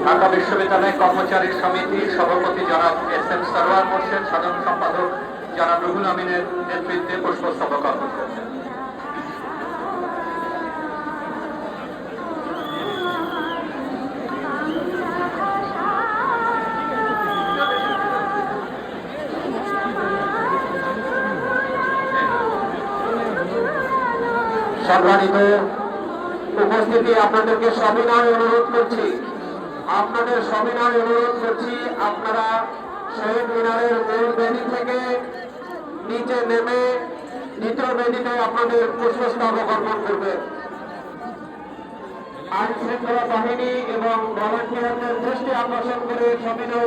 ঢাকা বিশ্ববিদ্যালয় কর্মচারী সমিতির সভাপতি জনাব এস.এম. সরওয়ার মোর্শেদ, সাধারণ সম্পাদক জনাব রুহুল আমিনের নেতৃত্বে পুষ্পস্তবক অর্পণ করছেন। সম্মানিত উপস্থিতি, আপনাদেরকে সবিনয় অনুরোধ করছি, আপনারা শহীদ মিনারের মূল বেদি থেকে নিচে নেমে দ্বিতীয় বেদিতে আপনাদের পুষ্পস্তবক অর্পণ করবেন। আইন শৃঙ্খলা বাহিনী এবং ভলান্টিয়ারদের দৃষ্টি আকর্ষণ করে সবিনয়